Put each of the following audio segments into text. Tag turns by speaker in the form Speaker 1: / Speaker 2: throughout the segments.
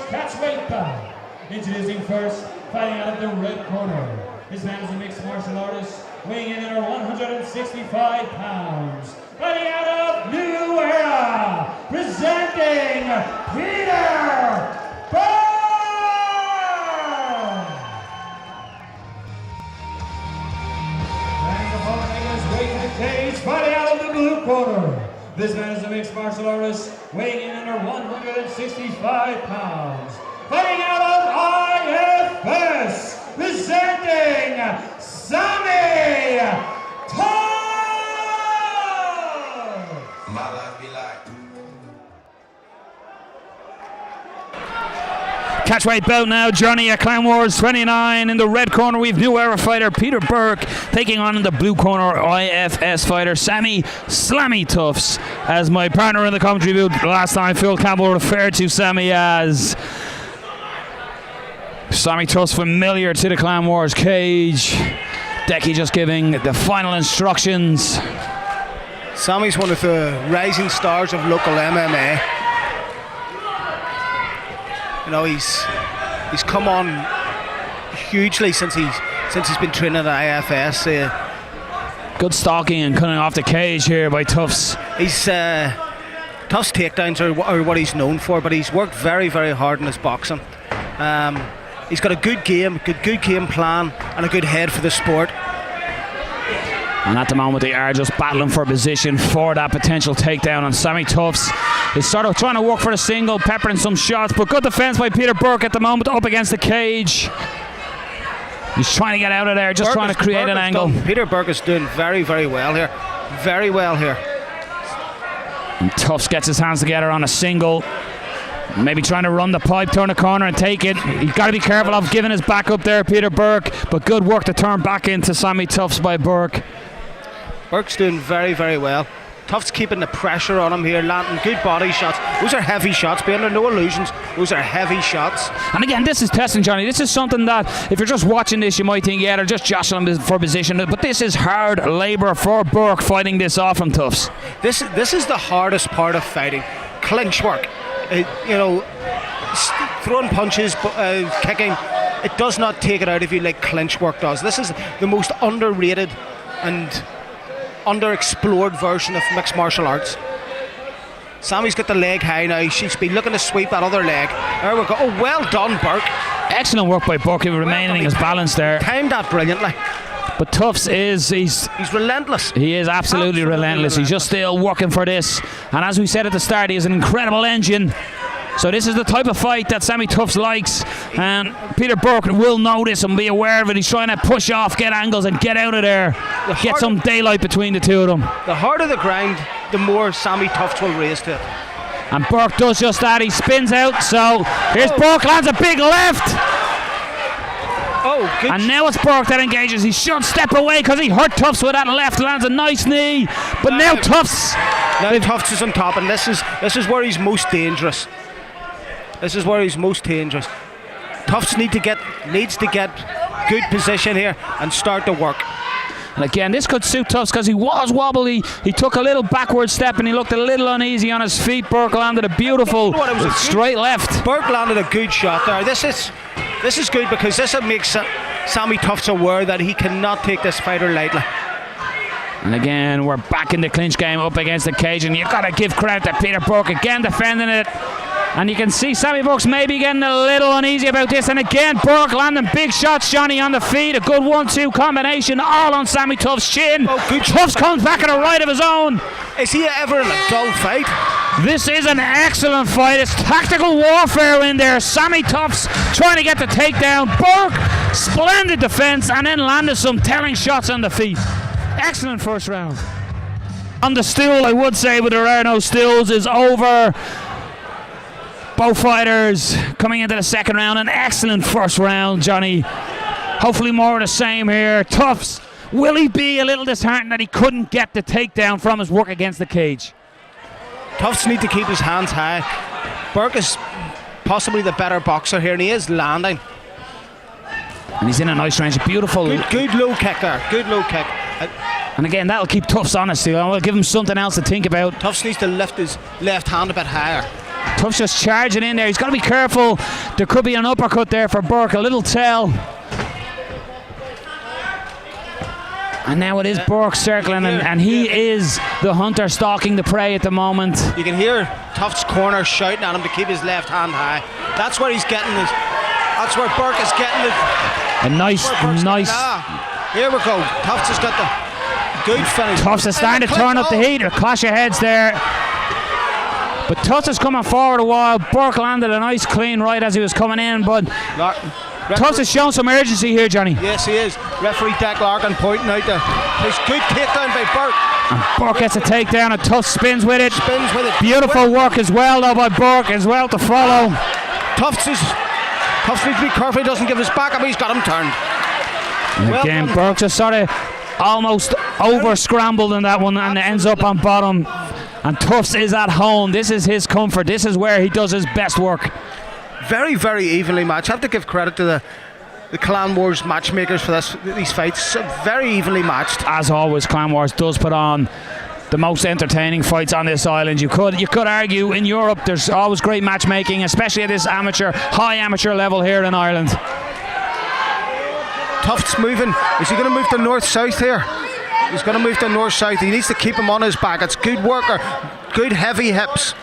Speaker 1: Catchweight Bout. Introducing first, fighting out of the red corner. This man is a mixed martial artist, weighing in at 165 pounds. Fighting out of New Era, presenting Peter Burke! And the opponent making his way to the cage, fighting out of the blue corner. This man is a mixed martial artist, weighing in under 165 pounds. Fighting out of IFS, presenting Sammy Tufts!
Speaker 2: My life be like.
Speaker 3: Catchweight Bout now, Johnny at Clan Wars 29. In the red corner, we've New Era fighter Peter Burke taking on in the blue corner IFS fighter Sammy Slammy Tufts. As my partner in the commentary booth last time, Phil Campbell, referred to Sammy as Sammy Tufts, familiar to the Clan Wars cage. Decky just giving the final instructions.
Speaker 4: Sammy's one of the rising stars of local MMA. You know, he's come on hugely since he's been training at IFS.
Speaker 3: Good stalking and cutting off the cage here by Tufts.
Speaker 4: Tufts takedowns are what he's known for, but he's worked very, very hard in his boxing. He's got a good game plan, and a good head for the sport.
Speaker 3: And at the moment they are just battling for position for that potential takedown, and Sammy Tufts is sort of trying to work for a single, peppering some shots, but good defense by Peter Burke at the moment up against the cage. He's trying to get out of there, just trying to create an angle.
Speaker 4: Peter Burke is doing very, very well here. Very well here.
Speaker 3: And Tufts gets his hands together on a single. Maybe trying to run the pipe, turn the corner and take it. He's got to be careful of giving his back up there, Peter Burke. But good work to turn back into Sammy Tufts by Burke.
Speaker 4: Burke's doing very, very well. Tufts keeping the pressure on him here, landing good body shots. Those are heavy shots, be under no illusions. Those are heavy shots.
Speaker 3: And again, this is testing, Johnny. This is something that, if you're just watching this, you might think, yeah, they're just jostling for position. But this is hard labour for Burke fighting this off from Tufts.
Speaker 4: This is the hardest part of fighting. Clinch work. Throwing punches, kicking, it does not take it out of you like clinch work does. This is the most underrated and underexplored version of mixed martial arts. Sammy's got the leg high now. She's been looking to sweep that other leg. There we go. Oh, well done, Burke.
Speaker 3: Excellent work by Burke, remaining his balance there.
Speaker 4: Timed that brilliantly.
Speaker 3: But Tufts he's
Speaker 4: relentless.
Speaker 3: He is absolutely relentless. He's just still working for this. And as we said at the start, he is an incredible engine. So this is the type of fight that Sammy Tufts likes, and Peter Burke will know this and be aware of it. He's trying to push off, get angles and get out of there, get some daylight between the two of them.
Speaker 4: The harder the grind, the more Sammy Tufts will raise to it.
Speaker 3: And Burke does just that. He spins out, so here's Burke, lands a big left.
Speaker 4: Oh, good.
Speaker 3: And now it's Burke that engages. He should step away because he hurt Tufts with that left, lands a nice knee. But now Tufts
Speaker 4: is on top, and this is where he's most dangerous. This is where he's most dangerous. Tufts needs to get good position here and start to work.
Speaker 3: And again, this could suit Tufts because he was wobbly. He took a little backward step and he looked a little uneasy on his feet. Burke landed a beautiful straight left.
Speaker 4: Burke landed a good shot there. This is good because this makes Sammy Tufts aware that he cannot take this fighter lightly.
Speaker 3: And again, we're back in the clinch game up against the cage, and you've got to give credit to Peter Burke again defending it. And you can see Sammy Burke's maybe getting a little uneasy about this. And again, Burke landing big shots, Johnny, on the feet. A good 1-2 combination, all on Sammy Tufts' chin. Tufts comes back at a right of his own.
Speaker 4: Is he ever in a dull fight?
Speaker 3: This is an excellent fight. It's tactical warfare in there. Sammy Tufts trying to get the takedown. Burke, splendid defense, and then landed some telling shots on the feet. Excellent first round. On the stool, I would say, but there are no stools, is over. Both fighters coming into the second round. An excellent first round, Johnny. Hopefully more of the same here. Tufts, will he be a little disheartened that he couldn't get the takedown from his work against the cage?
Speaker 4: Tufts need to keep his hands high. Burke is possibly the better boxer here, and he is landing.
Speaker 3: And he's in a nice range. Beautiful.
Speaker 4: Good low kick there. Good low kick.
Speaker 3: And again, that'll keep Tufts honest. I'll give him something else to think about.
Speaker 4: Tufts needs to lift his left hand a bit higher.
Speaker 3: Tufts just charging in there. He's got to be careful. There could be an uppercut there for Burke. A little tell. And now it is Burke circling, and he is the hunter stalking the prey at the moment.
Speaker 4: You can hear Tufts' corner shouting at him to keep his left hand high. That's where he's getting this. That's where Burke is getting it.
Speaker 3: A nice.
Speaker 4: Here we go. Tufts has got the good finish.
Speaker 3: Tufts is starting to turn up the heat. A clash of heads there. But Tufts is coming forward a while. Burke landed a nice clean right as he was coming in, but Tufts has shown some urgency here, Johnny.
Speaker 4: Yes, he is. Referee Dec Larkin pointing out his good takedown by Burke.
Speaker 3: And Burke gets a takedown, and Tufts spins with it. Beautiful work as well, though, by Burke as well to follow.
Speaker 4: Tufts needs to be careful he doesn't give his back up. He's got him turned.
Speaker 3: And again, Burke just sort of almost over scrambled in that one and ends up on bottom. And Tufts is at home. This is his comfort. This is where he does his best work.
Speaker 4: Very, very evenly matched. I have to give credit to the Clan Wars matchmakers for these fights. Very evenly matched.
Speaker 3: As always, Clan Wars does put on the most entertaining fights on this island. You could argue in Europe there's always great matchmaking, especially at this high amateur level here in Ireland.
Speaker 4: Tufts moving. Is he going to move to north-south here? He's going to move to north-south. He needs to keep him on his back. It's good work. Good heavy hips.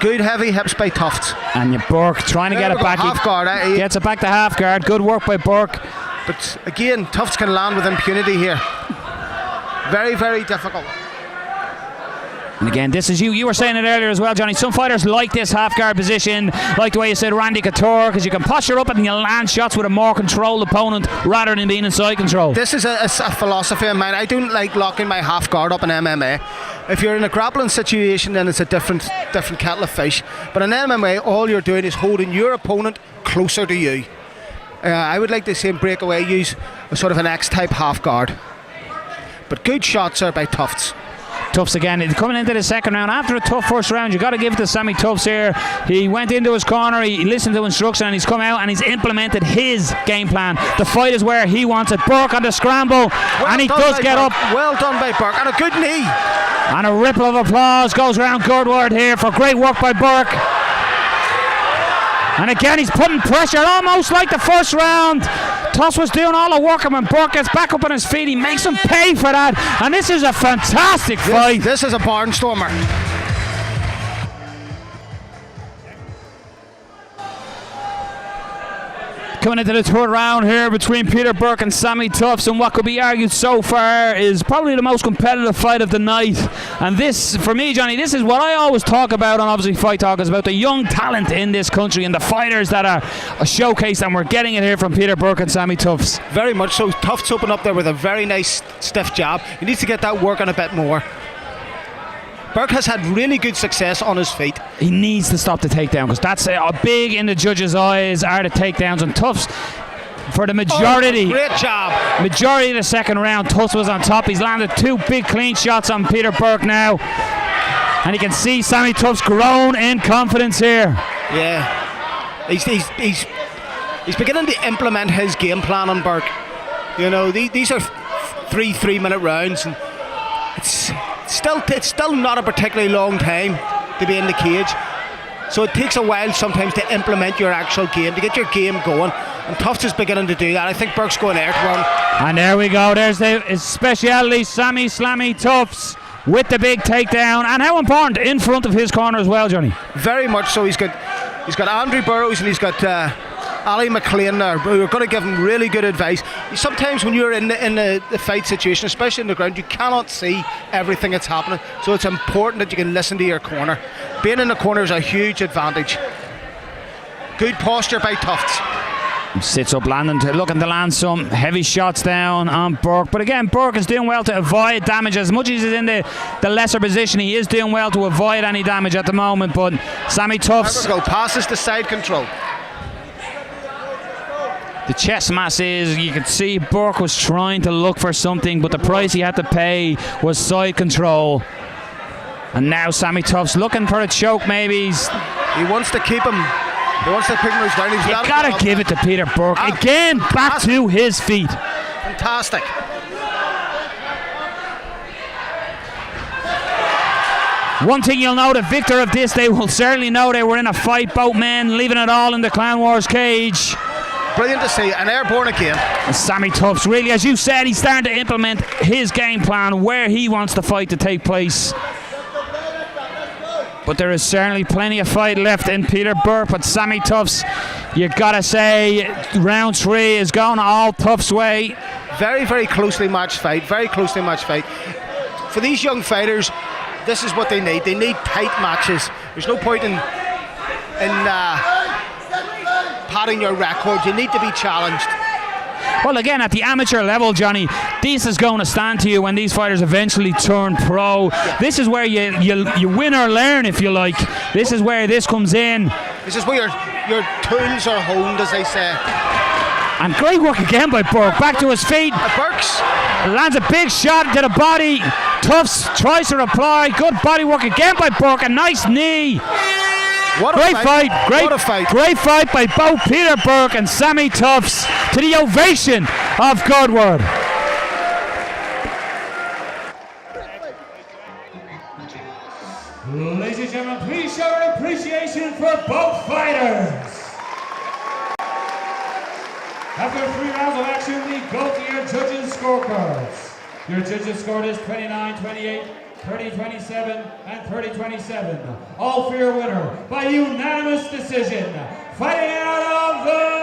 Speaker 4: Good heavy hips by Tufts.
Speaker 3: And Burke trying to get it back.
Speaker 4: Half guard.
Speaker 3: Gets it back to half guard. Good work by Burke.
Speaker 4: But again, Tufts can land with impunity here. Very, very difficult.
Speaker 3: And again, this is you were saying it earlier as well, Johnny. Some fighters like this half guard position, like the way you said Randy Couture, because you can posture up and you land shots with a more controlled opponent rather than being inside control.
Speaker 4: This is a philosophy of mine. I don't like locking my half guard up in MMA. If you're in a grappling situation, then it's a different kettle of fish. But in MMA, all you're doing is holding your opponent closer to you. I would like to see him break away, use a sort of an X-type half guard. But good shots are by Tufts.
Speaker 3: Tufts again coming into the second round after a tough first round. You got to give it to Sammy Tufts here. He went into his corner, he listened to instruction, and he's come out and he's implemented his game plan. The fight is where he wants it. Burke on the scramble, and he does get up.
Speaker 4: Well done by Burke, and a good knee.
Speaker 3: And a ripple of applause goes around Girdwood here for great work by Burke. And again, he's putting pressure almost like the first round. Tufts was doing all the work, and when Burke gets back up on his feet, he makes him pay for that. And this is a fantastic fight.
Speaker 4: This is a barnstormer.
Speaker 3: Coming into the third round here between Peter Burke and Sammy Tufts, and what could be argued so far is probably the most competitive fight of the night. And this, for me, Johnny, this is what I always talk about on obviously Fight Talk, is about the young talent in this country and the fighters that are showcased, and we're getting it here from Peter Burke and Sammy Tufts.
Speaker 4: Very much so. Tufts opened up there with a very nice stiff jab. He needs to get that working a bit more. Burke has had really good success on his feet.
Speaker 3: He needs to stop the takedown, because that's big in the judges' eyes are the takedowns. And Tufts, for the majority,
Speaker 4: great job.
Speaker 3: Majority of the second round, Tufts was on top. He's landed two big clean shots on Peter Burke now, and you can see Sammy Tufts grown in confidence here.
Speaker 4: Yeah, he's beginning to implement his game plan on Burke. You know, these are three-minute rounds, and it's still not a particularly long time to be in the cage, so it takes a while sometimes to implement your actual game, to get your game going, and Tufts is beginning to do that. I think Burke's going there to run. And
Speaker 3: there we go, there's his speciality, Sammy Slammy Tufts with the big takedown, and how important in front of his corner as well, Johnny.
Speaker 4: Very much so. He's got Andrew Burrows, and he's got Ali McLean there, who are going to give him really good advice. Sometimes when you're in the fight situation, especially in the ground, you cannot see everything that's happening, so it's important that you can listen to your corner. Being in the corner is a huge advantage. Good posture by Tufts.
Speaker 3: Sits up, looking to land some heavy shots down on Burke, but again, Burke is doing well to avoid damage. As much as he's in the lesser position, he is doing well to avoid any damage at the moment. But Sammy Tufts
Speaker 4: passes the side control.
Speaker 3: The chest mass is, you could see Burke was trying to look for something, but the price he had to pay was side control. And now Sammy Tufts looking for a choke, maybe.
Speaker 4: He wants to keep him. He wants to pick him down.
Speaker 3: You gotta give it to Peter Burke. Again, back to his feet.
Speaker 4: Fantastic.
Speaker 3: One thing you'll know, the victor of this, they will certainly know they were in a fight, both men leaving it all in the Clan Wars cage.
Speaker 4: Brilliant to see, and airborne again.
Speaker 3: And Sammy Tufts, really, as you said, he's starting to implement his game plan where he wants the fight to take place. But there is certainly plenty of fight left in Peter Burke. But Sammy Tufts, you gotta say, round 3 is going all Tufts' way.
Speaker 4: Very, very closely matched fight. Very closely matched fight. For these young fighters, this is what they need. They need tight matches. There's no point in padding your record. You need to be challenged.
Speaker 3: Well, again, at the amateur level, Johnny, this is going to stand to you when these fighters eventually turn pro. This is where you win or learn, if you like. This is where this comes in.
Speaker 4: This is where your tools are honed, as they say.
Speaker 3: And great work again by Burke. Back to his feet.
Speaker 4: Burke's
Speaker 3: lands a big shot to the body. Tufts tries to reply. Good body work again by Burke. A nice knee.
Speaker 4: What a
Speaker 3: great fight.
Speaker 4: What a fight.
Speaker 3: Great fight by both Peter Burke and Sammy Tufts, to the ovation of Girdwood.
Speaker 1: Ladies and gentlemen, please show our appreciation for both fighters. After 3 rounds of action, we go to your judges' scorecards. Your judges scored is 29-28, 30-27, and 30-27. All fair winner by unanimous decision. Fighting out of the